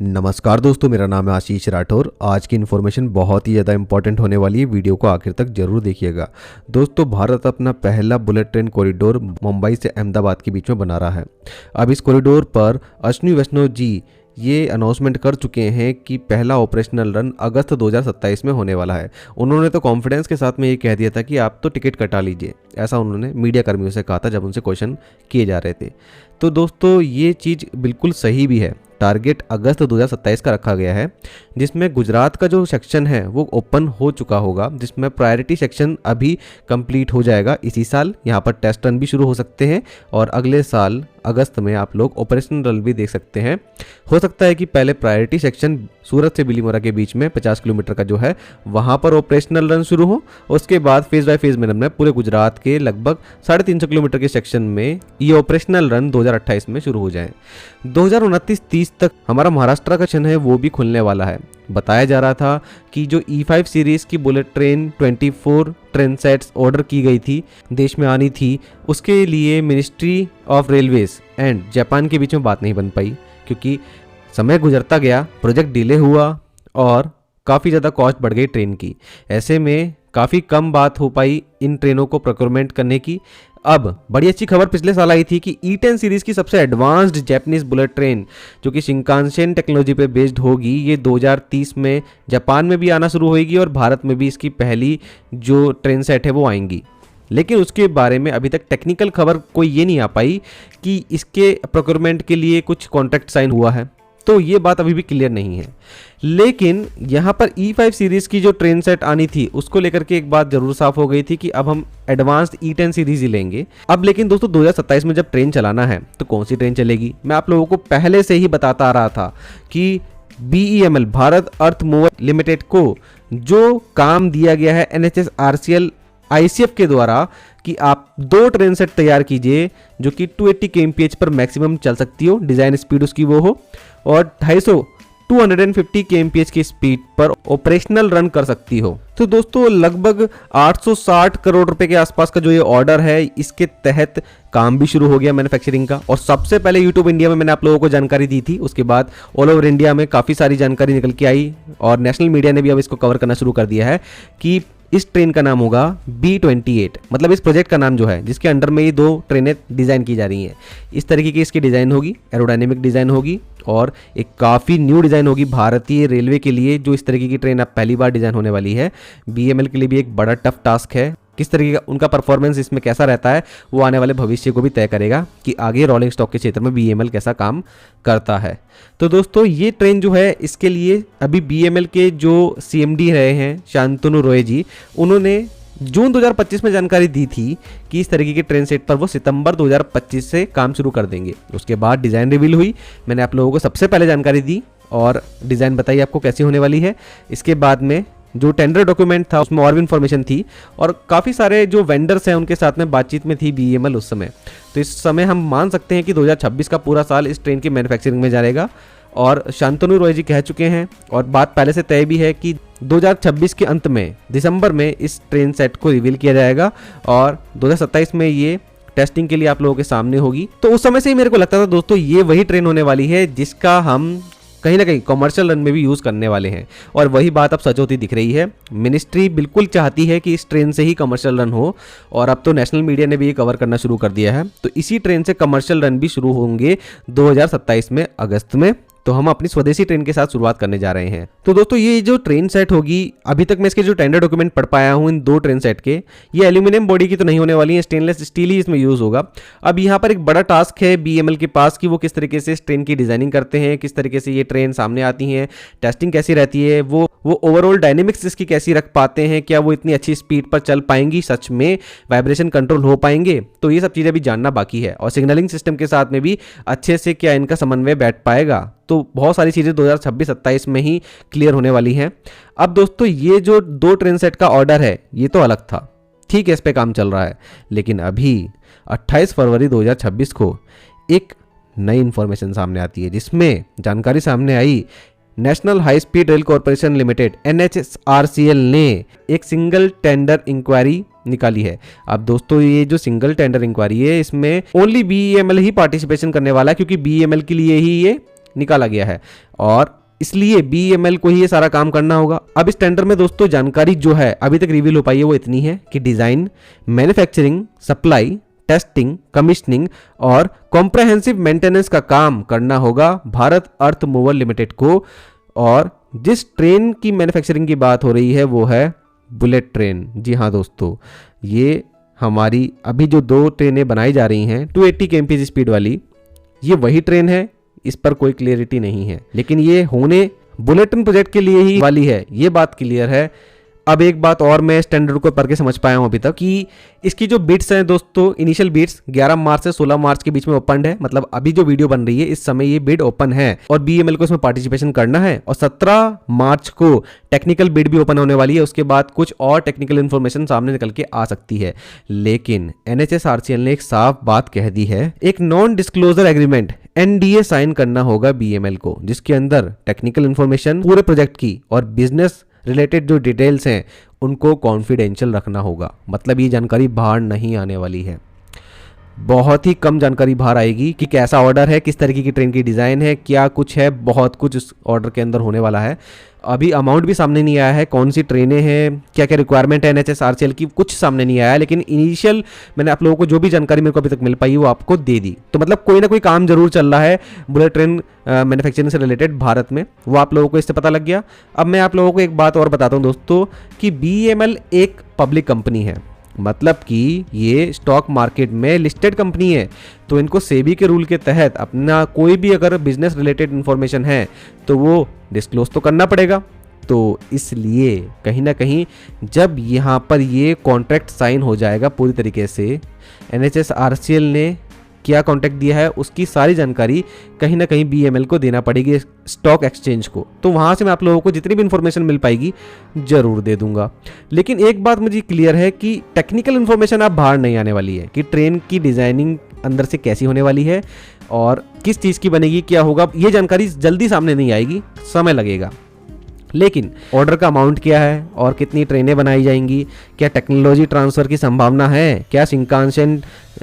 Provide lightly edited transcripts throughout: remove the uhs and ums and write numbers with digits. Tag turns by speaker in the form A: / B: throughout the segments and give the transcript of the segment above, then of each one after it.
A: नमस्कार दोस्तों, मेरा नाम है आशीष राठौर। आज की इन्फॉर्मेशन बहुत ही ज़्यादा इंपॉर्टेंट होने वाली है। वीडियो को आखिर तक जरूर देखिएगा। दोस्तों, भारत अपना पहला बुलेट ट्रेन कॉरिडोर मुंबई से अहमदाबाद के बीच में बना रहा है। अब इस कॉरिडोर पर अश्विनी वैष्णव जी ये अनाउंसमेंट कर चुके हैं कि पहला ऑपरेशनल रन अगस्त 2027 में होने वाला है। उन्होंने तो कॉन्फिडेंस के साथ में ये कह दिया था कि आप तो टिकट कटा लीजिए, ऐसा उन्होंने मीडिया कर्मियों से कहा था जब उनसे क्वेश्चन किए जा रहे थे। तो दोस्तों, ये चीज़ बिल्कुल सही भी है। टारगेट अगस्त 2027 का रखा गया है, जिसमें गुजरात का जो सेक्शन है वो ओपन हो चुका होगा, जिसमें प्रायोरिटी सेक्शन अभी कंप्लीट हो जाएगा इसी साल। यहाँ पर टेस्ट रन भी शुरू हो सकते हैं और अगले साल अगस्त में आप लोग ऑपरेशनल रन भी देख सकते हैं। हो सकता है कि पहले प्रायोरिटी सेक्शन सूरत से बिलीमोरा के बीच में 50 किलोमीटर का जो है वहाँ पर ऑपरेशनल रन शुरू हो, उसके बाद फेज बाय फेज में रन में पूरे गुजरात के लगभग 350 किलोमीटर के सेक्शन में ये ऑपरेशनल रन 2028 में शुरू हो जाए। 2029-30 तक हमारा महाराष्ट्र का सेक्शन है वो भी खुलने वाला है। बताया जा रहा था कि जो E5 सीरीज की bullet train 24 train sets order की गई थी, देश में आनी थी, उसके लिए ministry of railways and Japan के बीच में बात नहीं बन पाई, क्योंकि समय गुजरता गया, प्रोजेक्ट डिले हुआ और काफ़ी ज़्यादा कॉस्ट बढ़ गई ट्रेन की। ऐसे में काफ़ी कम बात हो पाई इन ट्रेनों को प्रोक्योरमेंट करने की। अब बड़ी अच्छी खबर पिछले साल आई थी कि E10 सीरीज़ की सबसे एडवांस्ड जैपनीज बुलेट ट्रेन जो कि शिंकानसेन टेक्नोलॉजी पे बेस्ड होगी, ये 2030 में जापान में भी आना शुरू होगी और भारत में भी इसकी पहली जो ट्रेन सेट है वो आएंगी। लेकिन उसके बारे में अभी तक टेक्निकल खबर कोई ये नहीं आ पाई कि इसके प्रोक्योरमेंट के लिए कुछ कॉन्ट्रैक्ट साइन हुआ है, तो ये बात अभी भी क्लियर नहीं है। लेकिन यहाँ पर E5 सीरीज़ की जो ट्रेन सेट आनी थी उसको लेकर के एक बात जरूर साफ हो गई थी कि अब हम एडवांस्ड E10 सीरीज़ ही लेंगे। अब लेकिन दोस्तों 2027 में जब ट्रेन चलाना है तो कौन सी ट्रेन चलेगी, मैं आप लोगों को पहले से ही बताता आ रहा था कि BEML भारत अर्थ मूवर लिमिटेड को जो काम दिया गया है NHS RCL ICF के द्वारा कि आप 2 ट्रेन सेट तैयार कीजिए जो कि 280 kmph पर मैक्सिमम चल सकती हो, डिज़ाइन स्पीड उसकी वो हो, और 250 kmph की स्पीड पर ऑपरेशनल रन कर सकती हो। तो दोस्तों लगभग 860 करोड़ रुपए के आसपास का जो ये ऑर्डर है, इसके तहत काम भी शुरू हो गया मैन्युफैक्चरिंग का। और सबसे पहले यूट्यूब इंडिया में मैंने आप लोगों को जानकारी दी थी, उसके बाद ऑल ओवर इंडिया में काफ़ी सारी जानकारी निकल के आई और नेशनल मीडिया ने भी अब इसको कवर करना शुरू कर दिया है कि इस ट्रेन का नाम होगा B28। मतलब इस प्रोजेक्ट का नाम जो है जिसके अंडर में ये 2 ट्रेनें डिज़ाइन की जा रही हैं, इस तरीके की इसकी डिज़ाइन होगी, एरोडायनेमिक डिज़ाइन होगी और एक काफ़ी न्यू डिज़ाइन होगी भारतीय रेलवे के लिए। जो इस तरीके की ट्रेन अब पहली बार डिज़ाइन होने वाली है, BEML के लिए भी एक बड़ा टफ टास्क है। किस तरीके का उनका परफॉर्मेंस इसमें कैसा रहता है वो आने वाले भविष्य को भी तय करेगा कि आगे रोलिंग स्टॉक के क्षेत्र में BEML कैसा काम करता है। तो दोस्तों ये ट्रेन जो है, इसके लिए अभी BEML के जो CMD रहे हैं शांतनु रॉय जी, उन्होंने जून 2025 में जानकारी दी थी कि इस तरीके के ट्रेन सेट पर वो सितंबर 2025 से काम शुरू कर देंगे। उसके बाद डिज़ाइन रिवील हुई, मैंने आप लोगों को सबसे पहले जानकारी दी और डिज़ाइन बताई आपको कैसी होने वाली है। इसके बाद में जो टेंडर डॉक्यूमेंट था उसमें और भी इन्फॉर्मेशन थी और काफ़ी सारे जो वेंडर्स हैं उनके साथ में बातचीत में थी BEML उस समय। तो इस समय हम मान सकते हैं कि 2026 का पूरा साल इस ट्रेन की मैन्युफैक्चरिंग में जाएगा और शांतनु रॉय जी कह चुके हैं और बात पहले से तय भी है कि 2026 के अंत में दिसंबर में इस ट्रेन सेट को रिवील किया जाएगा और 2027 में ये टेस्टिंग के लिए आप लोगों के सामने होगी। तो उस समय से ही मेरे को लगता था दोस्तों ये वही ट्रेन होने वाली है जिसका हम कहीं ना कहीं कमर्शियल रन में भी यूज़ करने वाले हैं और वही बात अब सच होती दिख रही है। मिनिस्ट्री बिल्कुल चाहती है कि इस ट्रेन से ही कमर्शियल रन हो और अब तो नेशनल मीडिया ने भी ये कवर करना शुरू कर दिया है। तो इसी ट्रेन से कमर्शियल रन भी शुरू होंगे 2027 में अगस्त में। तो हम अपनी स्वदेशी ट्रेन के साथ शुरुआत करने जा रहे हैं। तो दोस्तों ये जो ट्रेन सेट होगी, अभी तक मैं इसके जो टेंडर डॉक्यूमेंट पढ़ पाया हूँ इन 2 ट्रेन सेट के, ये एल्यूमिनियम बॉडी की तो नहीं होने वाली है, स्टेनलेस स्टील ही इसमें यूज़ होगा। अब यहाँ पर एक बड़ा टास्क है BEML के पास कि वो किस तरीके से इस ट्रेन की डिज़ाइनिंग करते हैं, किस तरीके से ये ट्रेन सामने आती हैं, टेस्टिंग कैसी रहती है, वो ओवरऑल डायनेमिक्स इसकी कैसी रख पाते हैं, क्या वो इतनी अच्छी स्पीड पर चल पाएंगी, सच में वाइब्रेशन कंट्रोल हो पाएंगे। तो ये सब चीज़ें भी जानना बाकी है और सिग्नलिंग सिस्टम के साथ में भी अच्छे से क्या इनका समन्वय बैठ पाएगा। तो बहुत सारी चीज़ें 2026-27 में ही क्लियर होने वाली हैं। अब दोस्तों ये जो 2 ट्रेन सेट का ऑर्डर है ये तो अलग था, ठीक है, इस पे काम चल रहा है, लेकिन अभी 28 फरवरी 2026 को एक नई इन्फॉर्मेशन सामने आती है जिसमें जानकारी सामने आई national high speed rail corporation limited NHSRCL ने एक सिंगल टेंडर इंक्वायरी निकाली है। अब दोस्तों ये जो सिंगल टेंडर इंक्वायरी है इसमें ओनली BEML ही पार्टिसिपेशन करने वाला है, क्योंकि BEML के लिए ही ये निकाला गया है और इसलिए BEML को ही ये सारा काम करना होगा। अब इस टेंडर में दोस्तों जानकारी जो है अभी तक रिवील हो पाई है वो इतनी है कि design, manufacturing, supply, testing, commissioning और कॉम्प्रहेंसिव मेंटेनेंस का काम करना होगा भारत अर्थ मूवर लिमिटेड को। और जिस ट्रेन की मैन्युफैक्चरिंग की बात हो रही है वो है बुलेट ट्रेन। जी हाँ दोस्तों, ये हमारी अभी जो 2 ट्रेनें बनाई जा रही हैं 280 kmph स्पीड वाली, ये वही ट्रेन है, इस पर कोई क्लियरिटी नहीं है, लेकिन ये होने बुलेट ट्रेन प्रोजेक्ट के लिए ही वाली है, ये बात क्लियर है। अब एक बात और मैं स्टैंडर्ड को पढ़ के समझ पाया हूं अभी तक कि इसकी जो बिड्स हैं दोस्तों, इनिशियल बिड्स 11 मार्च से 16 मार्च के बीच में ओपन है। मतलब अभी जो वीडियो बन रही है इस समय ये बिड ओपन है और BEML को इसमें पार्टिसिपेशन करना है। और 17 मार्च को टेक्निकल बिड भी ओपन होने वाली है, उसके बाद कुछ और टेक्निकल इन्फॉर्मेशन सामने निकल के आ सकती है। लेकिन NHSRCL ने एक साफ बात कह दी है, एक non disclosure agreement NDA sign करना होगा BEML को, जिसके अंदर टेक्निकल इन्फॉर्मेशन पूरे प्रोजेक्ट की और बिजनेस रिलेटेड जो डिटेल्स हैं उनको कॉन्फिडेंशियल रखना होगा। मतलब ये जानकारी बाहर नहीं आने वाली है, बहुत ही कम जानकारी बाहर आएगी कि कैसा ऑर्डर है, किस तरीके की ट्रेन की डिज़ाइन है, क्या कुछ है, बहुत कुछ उस ऑर्डर के अंदर होने वाला है। अभी अमाउंट भी सामने नहीं आया है, कौन सी ट्रेनें हैं, क्या क्या रिक्वायरमेंट है NHSRCL की, कुछ सामने नहीं आया है। लेकिन इनिशियल मैंने आप लोगों को जो भी जानकारी मेरे को अभी तक मिल पाई वो आपको दे दी। तो मतलब कोई ना कोई काम जरूर चल रहा है बुलेट ट्रेन मैन्युफैक्चरिंग से रिलेटेड भारत में, वो आप लोगों को इससे पता लग गया। अब मैं आप लोगों को एक बात और बताता हूँ दोस्तों कि BEML एक पब्लिक कंपनी है, मतलब कि ये स्टॉक मार्केट में लिस्टेड कंपनी है, तो इनको सेबी के रूल के तहत अपना कोई भी अगर बिजनेस रिलेटेड इन्फॉर्मेशन है तो वो डिस्क्लोज तो करना पड़ेगा। तो इसलिए कहीं ना कहीं जब यहाँ पर ये कॉन्ट्रैक्ट साइन हो जाएगा पूरी तरीके से, NHSRCL ने क्या कॉन्ट्रैक्ट दिया है उसकी सारी जानकारी कहीं ना कहीं BEML को देना पड़ेगी स्टॉक एक्सचेंज को। तो वहाँ से मैं आप लोगों को जितनी भी इन्फॉर्मेशन मिल पाएगी ज़रूर दे दूंगा। लेकिन एक बात मुझे क्लियर है कि टेक्निकल इन्फॉर्मेशन अब बाहर नहीं आने वाली है कि ट्रेन की डिज़ाइनिंग अंदर से कैसी होने वाली है और किस चीज़ की बनेगी, क्या होगा, ये जानकारी जल्दी सामने नहीं आएगी, समय लगेगा। लेकिन ऑर्डर का अमाउंट क्या है और कितनी ट्रेनें बनाई जाएंगी, क्या टेक्नोलॉजी ट्रांसफ़र की संभावना है, क्या शिंकानसेन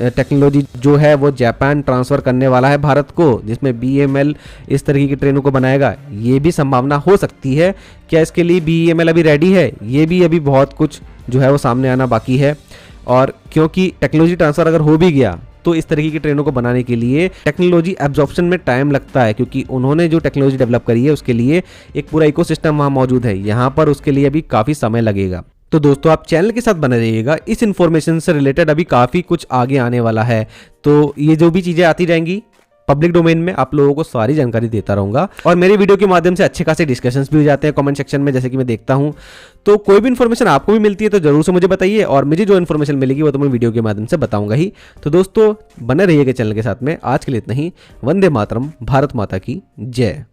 A: टेक्नोलॉजी जो है वो जापान ट्रांसफ़र करने वाला है भारत को, जिसमें BEML इस तरीके की ट्रेनों को बनाएगा, ये भी संभावना हो सकती है। क्या इसके लिए BEML अभी रेडी है, ये भी अभी बहुत कुछ जो है वो सामने आना बाकी है। और क्योंकि टेक्नोलॉजी ट्रांसफ़र अगर हो भी गया तो इस तरीके की ट्रेनों को बनाने के लिए टेक्नोलॉजी एब्जॉर्प्शन में टाइम लगता है, क्योंकि उन्होंने जो टेक्नोलॉजी डेवलप करी है उसके लिए एक पूरा इकोसिस्टम वहाँ मौजूद है, यहाँ पर उसके लिए अभी काफ़ी समय लगेगा। तो दोस्तों आप चैनल के साथ बने रहिएगा, इस इन्फॉर्मेशन से रिलेटेड अभी काफ़ी कुछ आगे आने वाला है। तो ये जो भी चीज़ें आती जाएंगी पब्लिक डोमेन में आप लोगों को सारी जानकारी देता रहूंगा। और मेरे वीडियो के माध्यम से अच्छे खासे डिस्कशंस भी हो जाते हैं कमेंट सेक्शन में, जैसे कि मैं देखता हूं। तो कोई भी इन्फॉर्मेशन आपको भी मिलती है तो जरूर से मुझे बताइए, और मुझे जो इन्फॉर्मेशन मिलेगी वो तो मैं वीडियो के माध्यम से बताऊंगा ही। तो दोस्तों बने रहिएगा चैनल के साथ में। आज के लिए इतना ही। वंदे मातरम, भारत माता की जय।